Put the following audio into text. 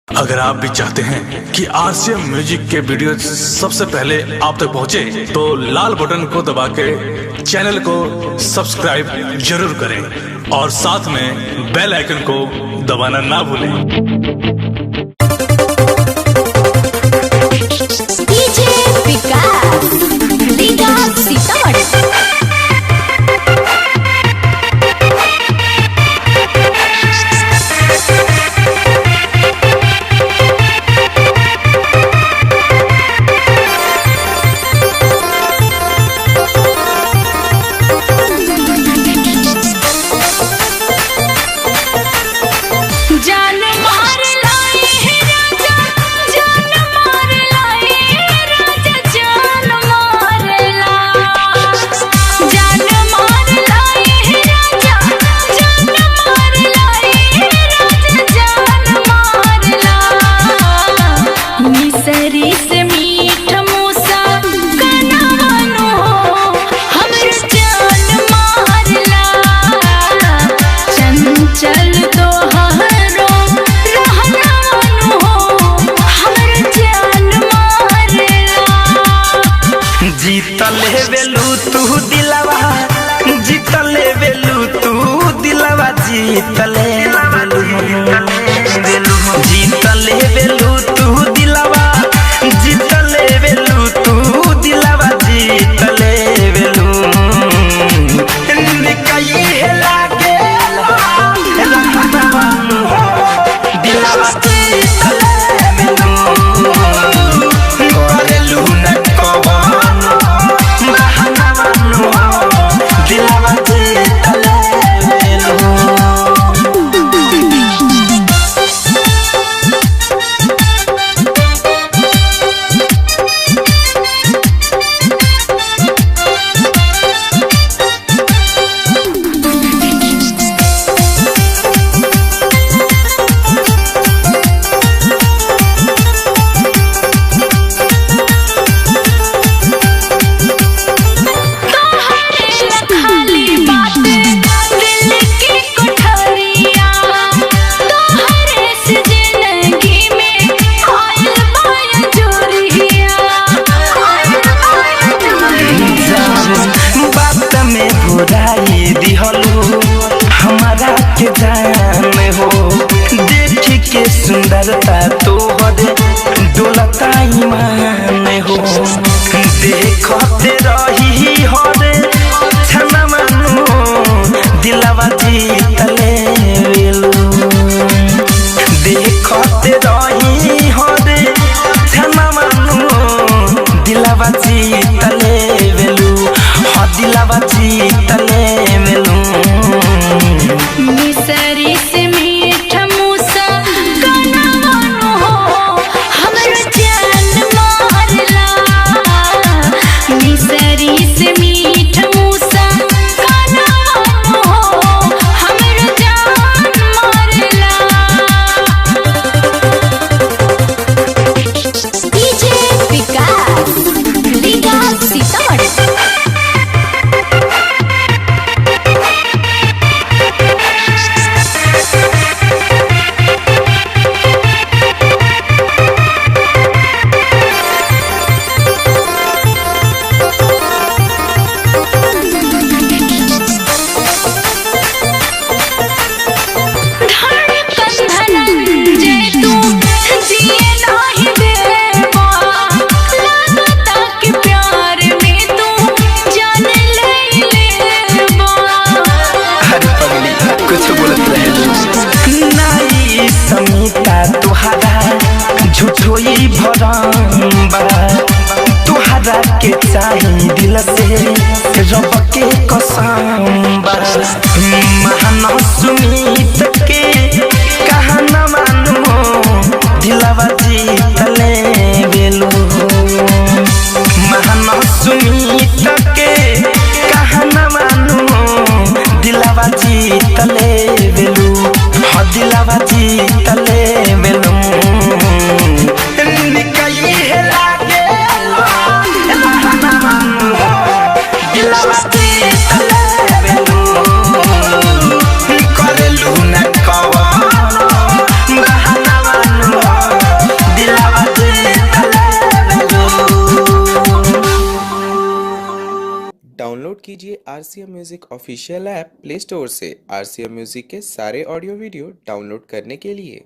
अगर आप भी चाहते हैं कि आरसीएम म्यूजिक के वीडियो सबसे पहले आप तक पहुंचे, तो लाल बटन को दबा के चैनल को सब्सक्राइब जरूर करें और साथ में बेल आइकन को दबाना ना भूलें। डीजे विकास लीगा सीतामढ़ी। जीतले बेलू तू दिलवा, जीतले बेलू तू दिलवा, जीतले बेलू, जीतले बेलू तू दिलवा, जीतले बेलू तू दिलवा, जीतले बेलू। निकई लागे दिलवा जीतले बेलू, करेलू न कवन दिलवा जीतले बेलू। हमारा के जान हो, देख के सुंदरता तोहर डोलता ईमान हो, देखते रही हरे छना मानो दिलवा जीतले बेलू, देखते रही हरे छना मानो दिलवा जीतले बेलू, हाँ दिलवा जीतले बेलू। मिसरी से मीठा मूसा कनवानो हो, हमर जान मारला। मिसरी से मीठा मूसा कनवानो हो, हमर जान मारला। डीजे विकास लीगा सीतामढ़ी। समीता तुहरा झूठोई भरम्बा, तुहरा के चाही दिल से रब के कसम बा। महान सुमित के कहा न मानो दिलवा जीतले बेलू, महान सुमित के कहा न मानो दिलवा जीतले बेलू, हाँ दिलवा जीतले बेलू। निकई लागे दिलवा जीतले बेलू, करेलू डाउनलोड कीजिए RCM music official app play store से। RCM म्यूजिक के सारे ऑडियो वीडियो डाउनलोड करने के लिए